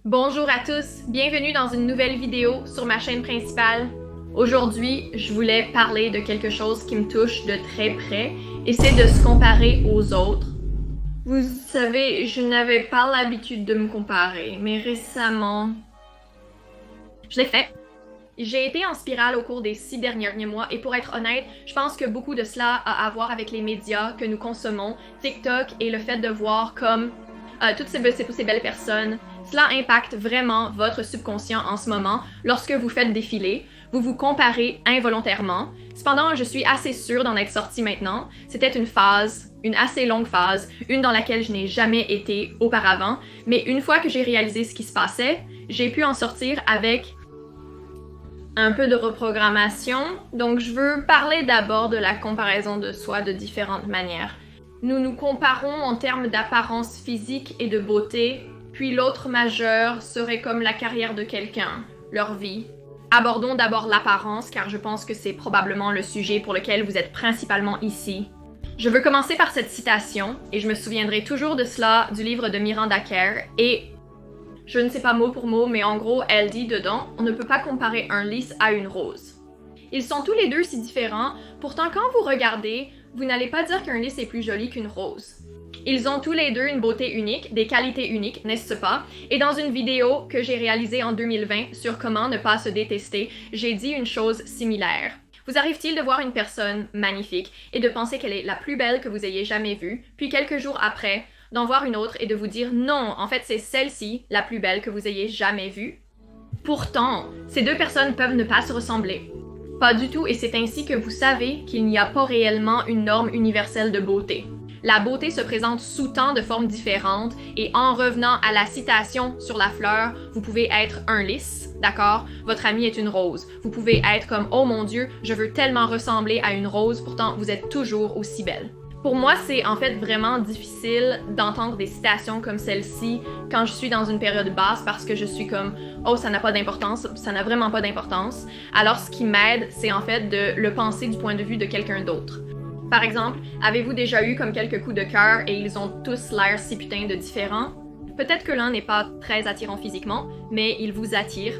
Bonjour à tous, bienvenue dans une nouvelle vidéo sur ma chaîne principale. Aujourd'hui, je voulais parler de quelque chose qui me touche de très près et c'est de se comparer aux autres. Vous savez, je n'avais pas l'habitude de me comparer, mais récemment, je l'ai fait. J'ai été en spirale au cours des 6 derniers mois et pour être honnête, je pense que beaucoup de cela a à voir avec les médias que nous consommons, TikTok et le fait de voir comme toutes ces belles personnes. Cela impacte vraiment votre subconscient en ce moment. Lorsque vous faites défiler, vous vous comparez involontairement. Cependant, je suis assez sûre d'en être sortie maintenant. C'était une phase, une assez longue phase, une dans laquelle je n'ai jamais été auparavant. Mais une fois que j'ai réalisé ce qui se passait, j'ai pu en sortir avec un peu de reprogrammation. Donc je veux parler d'abord de la comparaison de soi de différentes manières. Nous nous comparons en termes d'apparence physique et de beauté, puis l'autre majeur serait comme la carrière de quelqu'un, leur vie. Abordons d'abord l'apparence, car je pense que c'est probablement le sujet pour lequel vous êtes principalement ici. Je veux commencer par cette citation, et je me souviendrai toujours de cela du livre de Miranda Kerr, et je ne sais pas mot pour mot, mais en gros, elle dit dedans, on ne peut pas comparer un lys à une rose. Ils sont tous les deux si différents, pourtant quand vous regardez, vous n'allez pas dire qu'un lys est plus joli qu'une rose. Ils ont tous les deux une beauté unique, des qualités uniques, n'est-ce pas? Et dans une vidéo que j'ai réalisée en 2020 sur comment ne pas se détester, j'ai dit une chose similaire. Vous arrive-t-il de voir une personne magnifique et de penser qu'elle est la plus belle que vous ayez jamais vue, puis quelques jours après, d'en voir une autre et de vous dire non, en fait c'est celle-ci la plus belle que vous ayez jamais vue? Pourtant, ces deux personnes peuvent ne pas se ressembler. Pas du tout, et c'est ainsi que vous savez qu'il n'y a pas réellement une norme universelle de beauté. La beauté se présente sous tant de formes différentes, et en revenant à la citation sur la fleur, vous pouvez être un lys, d'accord? Votre ami est une rose. Vous pouvez être comme « Oh mon Dieu, je veux tellement ressembler à une rose, pourtant vous êtes toujours aussi belle ». Pour moi, c'est en fait vraiment difficile d'entendre des citations comme celle-ci quand je suis dans une période basse parce que je suis comme « Oh, ça n'a pas d'importance, ça n'a vraiment pas d'importance ». Alors ce qui m'aide, c'est en fait de le penser du point de vue de quelqu'un d'autre. Par exemple, avez-vous déjà eu comme quelques coups de cœur et ils ont tous l'air si putain de différents? Peut-être que l'un n'est pas très attirant physiquement, mais il vous attire.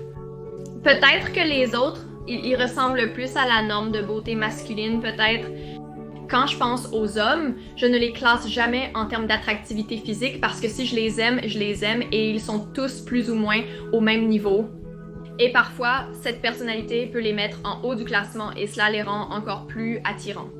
Peut-être que les autres, ils ressemblent plus à la norme de beauté masculine, peut-être. Quand je pense aux hommes, je ne les classe jamais en termes d'attractivité physique parce que si je les aime et ils sont tous plus ou moins au même niveau. Et parfois, cette personnalité peut les mettre en haut du classement et cela les rend encore plus attirants.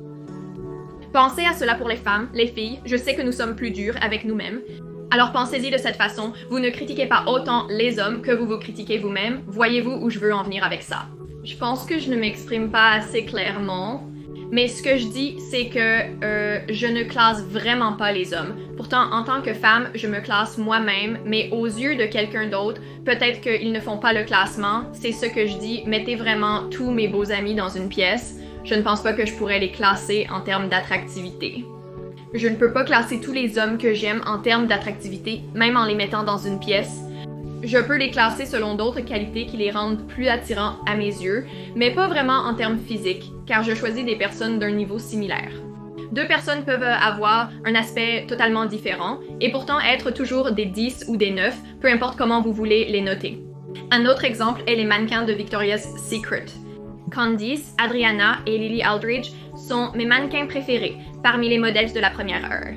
Pensez à cela pour les femmes, les filles, je sais que nous sommes plus durs avec nous-mêmes. Alors pensez-y de cette façon, vous ne critiquez pas autant les hommes que vous vous critiquez vous-même, voyez-vous où je veux en venir avec ça? Je pense que je ne m'exprime pas assez clairement, mais ce que je dis, c'est que je ne classe vraiment pas les hommes. Pourtant, en tant que femme, je me classe moi-même, mais aux yeux de quelqu'un d'autre, peut-être qu'ils ne font pas le classement, c'est ce que je dis, mettez vraiment tous mes beaux amis dans une pièce. Je ne pense pas que je pourrais les classer en termes d'attractivité. Je ne peux pas classer tous les hommes que j'aime en termes d'attractivité, même en les mettant dans une pièce. Je peux les classer selon d'autres qualités qui les rendent plus attirants à mes yeux, mais pas vraiment en termes physiques, car je choisis des personnes d'un niveau similaire. Deux personnes peuvent avoir un aspect totalement différent, et pourtant être toujours des 10 ou des 9, peu importe comment vous voulez les noter. Un autre exemple est les mannequins de Victoria's Secret. Candice, Adriana et Lily Aldridge sont mes mannequins préférés parmi les modèles de la première heure.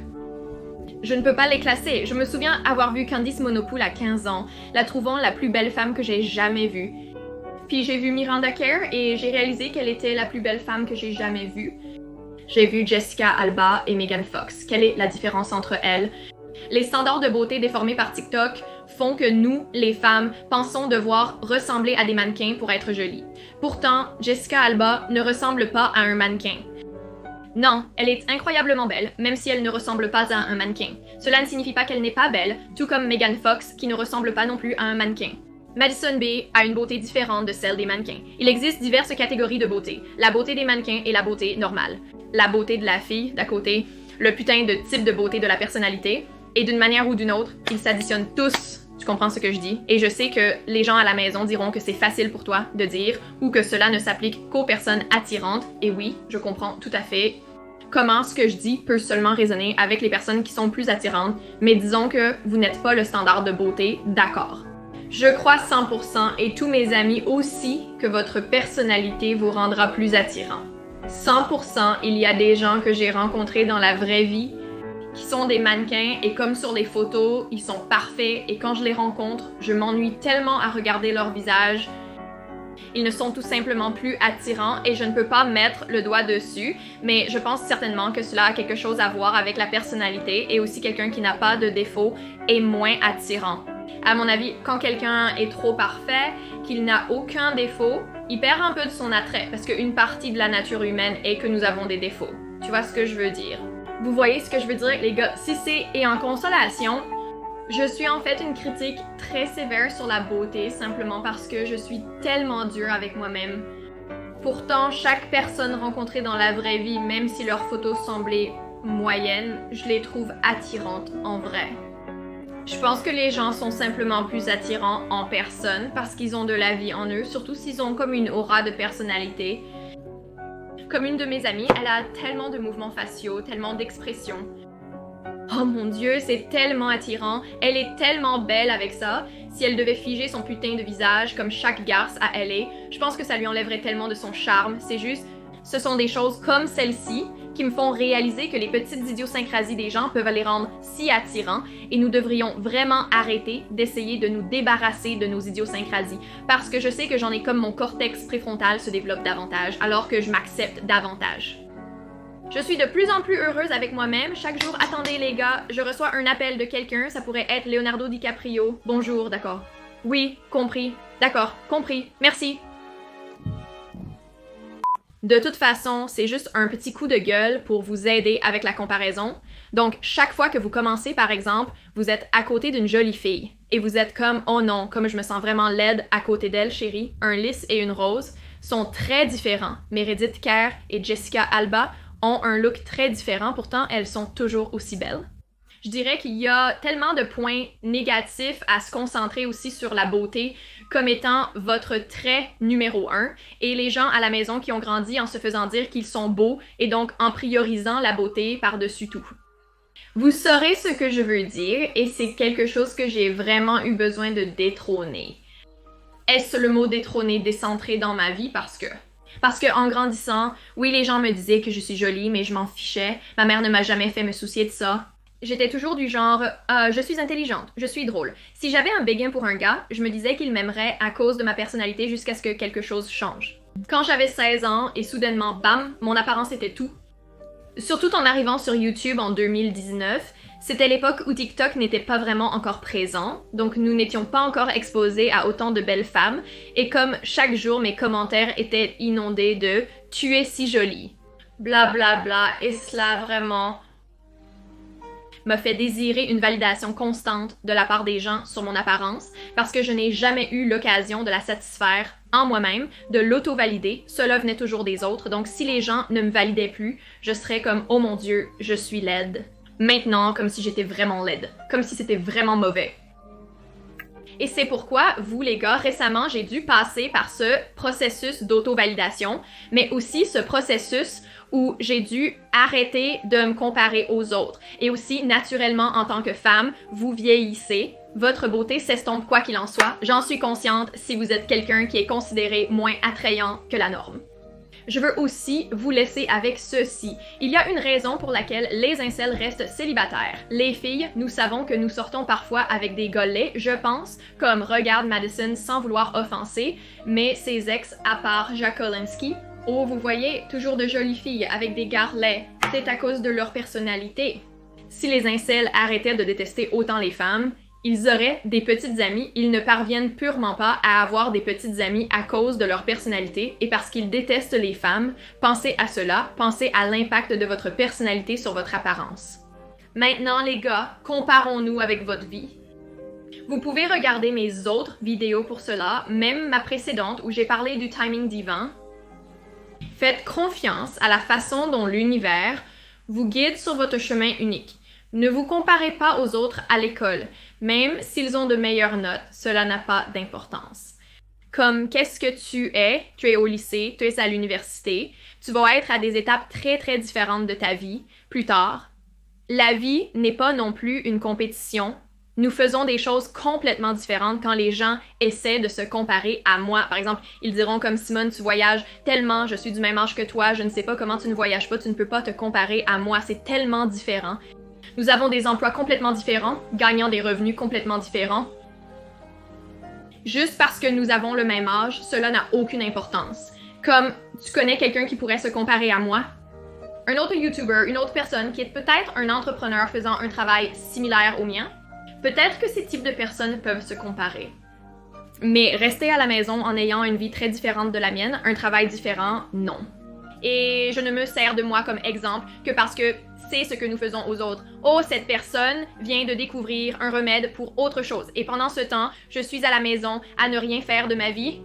Je ne peux pas les classer. Je me souviens avoir vu Candice Monopoul à 15 ans, la trouvant la plus belle femme que j'ai jamais vue. Puis j'ai vu Miranda Kerr et j'ai réalisé qu'elle était la plus belle femme que j'ai jamais vue. J'ai vu Jessica Alba et Megan Fox. Quelle est la différence entre elles? Les standards de beauté déformés par TikTok font que nous, les femmes, pensons devoir ressembler à des mannequins pour être jolies. Pourtant, Jessica Alba ne ressemble pas à un mannequin. Non, elle est incroyablement belle, même si elle ne ressemble pas à un mannequin. Cela ne signifie pas qu'elle n'est pas belle, tout comme Megan Fox, qui ne ressemble pas non plus à un mannequin. Madison Beer a une beauté différente de celle des mannequins. Il existe diverses catégories de beauté. La beauté des mannequins et la beauté normale. La beauté de la fille, d'à côté, le putain de type de beauté de la personnalité, et d'une manière ou d'une autre, ils s'additionnent tous. Tu comprends ce que je dis? Et je sais que les gens à la maison diront que c'est facile pour toi de dire ou que cela ne s'applique qu'aux personnes attirantes. Et oui, je comprends tout à fait comment ce que je dis peut seulement résonner avec les personnes qui sont plus attirantes, mais disons que vous n'êtes pas le standard de beauté, d'accord. Je crois 100% et tous mes amis aussi que votre personnalité vous rendra plus attirant. 100%, il y a des gens que j'ai rencontrés dans la vraie vie qui sont des mannequins et comme sur les photos, ils sont parfaits et quand je les rencontre, je m'ennuie tellement à regarder leur visage. Ils ne sont tout simplement plus attirants et je ne peux pas mettre le doigt dessus, mais je pense certainement que cela a quelque chose à voir avec la personnalité et aussi quelqu'un qui n'a pas de défaut est moins attirant. À mon avis, quand quelqu'un est trop parfait, qu'il n'a aucun défaut, il perd un peu de son attrait parce qu'une partie de la nature humaine est que nous avons des défauts. Tu vois ce que je veux dire? Vous voyez ce que je veux dire, les gars? Si c'est et en consolation, je suis en fait une critique très sévère sur la beauté simplement parce que je suis tellement dure avec moi-même. Pourtant, chaque personne rencontrée dans la vraie vie, même si leurs photos semblaient moyennes, je les trouve attirantes en vrai. Je pense que les gens sont simplement plus attirants en personne parce qu'ils ont de la vie en eux, surtout s'ils ont comme une aura de personnalité. Comme une de mes amies, elle a tellement de mouvements faciaux, tellement d'expressions. Oh mon Dieu, c'est tellement attirant. Elle est tellement belle avec ça. Si elle devait figer son putain de visage comme chaque garce à LA, je pense que ça lui enlèverait tellement de son charme. C'est juste, ce sont des choses comme celle-ci qui me font réaliser que les petites idiosyncrasies des gens peuvent les rendre si attirants et nous devrions vraiment arrêter d'essayer de nous débarrasser de nos idiosyncrasies parce que je sais que j'en ai comme mon cortex préfrontal se développe davantage alors que je m'accepte davantage. Je suis de plus en plus heureuse avec moi-même. Chaque jour, attendez les gars, je reçois un appel de quelqu'un, ça pourrait être Leonardo DiCaprio. Bonjour, d'accord. Oui, compris. D'accord, compris. Merci. De toute façon, c'est juste un petit coup de gueule pour vous aider avec la comparaison. Donc, chaque fois que vous commencez, par exemple, vous êtes à côté d'une jolie fille et vous êtes comme « Oh non, comme je me sens vraiment laide à côté d'elle, chérie. » Un lys et une rose sont très différents. Meredith Kerr et Jessica Alba ont un look très différent, pourtant elles sont toujours aussi belles. Je dirais qu'il y a tellement de points négatifs à se concentrer aussi sur la beauté comme étant votre trait numéro 1 et les gens à la maison qui ont grandi en se faisant dire qu'ils sont beaux et donc en priorisant la beauté par-dessus tout. Vous saurez ce que je veux dire et c'est quelque chose que j'ai vraiment eu besoin de détrôner. Est-ce le mot détrôner décentré dans ma vie? Parce que en grandissant, oui, les gens me disaient que je suis jolie, mais je m'en fichais. Ma mère ne m'a jamais fait me soucier de ça. J'étais toujours du genre je suis intelligente, je suis drôle. Si j'avais un béguin pour un gars, je me disais qu'il m'aimerait à cause de ma personnalité jusqu'à ce que quelque chose change. Quand j'avais 16 ans et soudainement, bam, mon apparence était tout. Surtout en arrivant sur YouTube en 2019, c'était l'époque où TikTok n'était pas vraiment encore présent, donc nous n'étions pas encore exposés à autant de belles femmes, et comme chaque jour mes commentaires étaient inondés de « Tu es si jolie », bla bla bla, et cela vraiment m'a fait désirer une validation constante de la part des gens sur mon apparence, parce que je n'ai jamais eu l'occasion de la satisfaire en moi-même, de l'auto-valider, cela venait toujours des autres, donc si les gens ne me validaient plus, je serais comme « Oh mon Dieu, je suis laide ». Maintenant, comme si j'étais vraiment laide, comme si c'était vraiment mauvais. Et c'est pourquoi, vous les gars, récemment, j'ai dû passer par ce processus d'auto-validation, mais aussi ce processus où j'ai dû arrêter de me comparer aux autres. Et aussi, naturellement, en tant que femme, vous vieillissez, votre beauté s'estompe quoi qu'il en soit. J'en suis consciente si vous êtes quelqu'un qui est considéré moins attrayant que la norme. Je veux aussi vous laisser avec ceci. Il y a une raison pour laquelle les incels restent célibataires. Les filles, nous savons que nous sortons parfois avec des gars laids, je pense, comme regarde Madison sans vouloir offenser, mais ses ex, à part Jacques Olinsky, oh vous voyez, toujours de jolies filles avec des gars laids, c'est à cause de leur personnalité. Si les incels arrêtaient de détester autant les femmes, ils auraient des petites amies, ils ne parviennent purement pas à avoir des petites amies à cause de leur personnalité et parce qu'ils détestent les femmes, pensez à cela, pensez à l'impact de votre personnalité sur votre apparence. Maintenant les gars, comparons-nous avec votre vie. Vous pouvez regarder mes autres vidéos pour cela, même ma précédente où j'ai parlé du timing divin. Faites confiance à la façon dont l'univers vous guide sur votre chemin unique. Ne vous comparez pas aux autres à l'école, même s'ils ont de meilleures notes, cela n'a pas d'importance. Comme qu'est-ce que tu es au lycée, tu es à l'université, tu vas être à des étapes très très différentes de ta vie plus tard. La vie n'est pas non plus une compétition, Nous faisons des choses complètement différentes quand les gens essaient de se comparer à moi. Par exemple, ils diront comme Simone, tu voyages tellement, je suis du même âge que toi, je ne sais pas comment tu ne voyages pas, tu ne peux pas te comparer à moi, c'est tellement différent. Nous avons des emplois complètement différents, gagnant des revenus complètement différents. Juste parce que nous avons le même âge, cela n'a aucune importance. Comme tu connais quelqu'un qui pourrait se comparer à moi, un autre YouTuber, une autre personne qui est peut-être un entrepreneur faisant un travail similaire au mien, peut-être que ces types de personnes peuvent se comparer. Mais rester à la maison en ayant une vie très différente de la mienne, un travail différent, non. Et je ne me sers de moi comme exemple que parce que c'est ce que nous faisons aux autres. Oh, cette personne vient de découvrir un remède pour autre chose. Et pendant ce temps, je suis à la maison à ne rien faire de ma vie.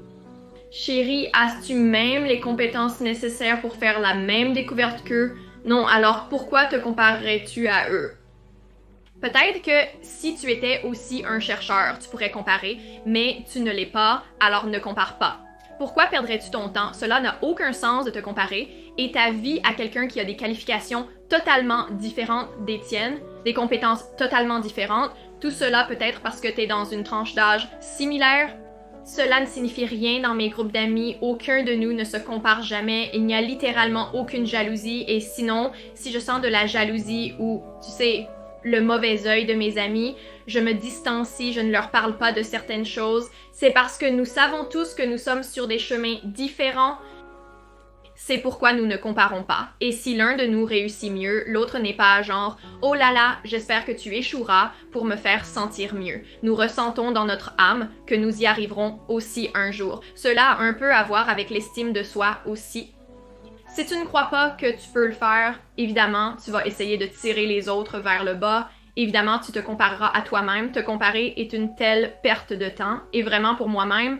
Chérie, as-tu même les compétences nécessaires pour faire la même découverte qu'eux? Non, alors pourquoi te comparerais-tu à eux? Peut-être que si tu étais aussi un chercheur, tu pourrais comparer, mais tu ne l'es pas, alors ne compare pas. Pourquoi perdrais-tu ton temps? Cela n'a aucun sens de te comparer et ta vie à quelqu'un qui a des qualifications totalement différentes des tiennes, des compétences totalement différentes, tout cela peut-être parce que tu es dans une tranche d'âge similaire. Cela ne signifie rien dans mes groupes d'amis, aucun de nous ne se compare jamais, il n'y a littéralement aucune jalousie et sinon, si je sens de la jalousie ou, tu sais, le mauvais œil de mes amis, je me distancie, je ne leur parle pas de certaines choses, c'est parce que nous savons tous que nous sommes sur des chemins différents. C'est pourquoi nous ne comparons pas. Et si l'un de nous réussit mieux, l'autre n'est pas genre « Oh là là, j'espère que tu échoueras pour me faire sentir mieux ». Nous ressentons dans notre âme que nous y arriverons aussi un jour. Cela a un peu à voir avec l'estime de soi aussi. Si tu ne crois pas que tu peux le faire, évidemment, tu vas essayer de tirer les autres vers le bas. Évidemment, tu te compareras à toi-même. Te comparer est une telle perte de temps. Et vraiment, pour moi-même,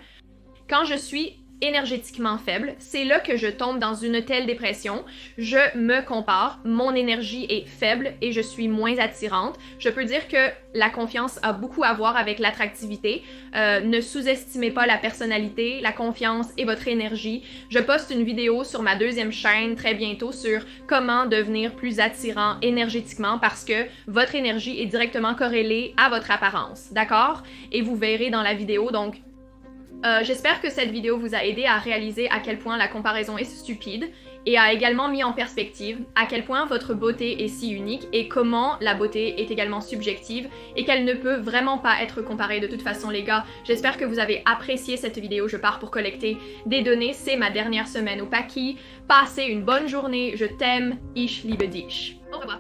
quand je suis énergétiquement faible, c'est là que je tombe dans une telle dépression. Je me compare, mon énergie est faible et je suis moins attirante. Je peux dire que la confiance a beaucoup à voir avec l'attractivité. Ne sous-estimez pas la personnalité, la confiance et votre énergie. Je poste une vidéo sur ma deuxième chaîne très bientôt sur comment devenir plus attirant énergétiquement parce que votre énergie est directement corrélée à votre apparence, d'accord? Et vous verrez dans la vidéo, donc j'espère que cette vidéo vous a aidé à réaliser à quel point la comparaison est stupide et a également mis en perspective à quel point votre beauté est si unique et comment la beauté est également subjective et qu'elle ne peut vraiment pas être comparée de toute façon les gars. J'espère que vous avez apprécié cette vidéo, je pars pour collecter des données, c'est ma dernière semaine au Paki. Passez une bonne journée, je t'aime, ich liebe dich. Au revoir.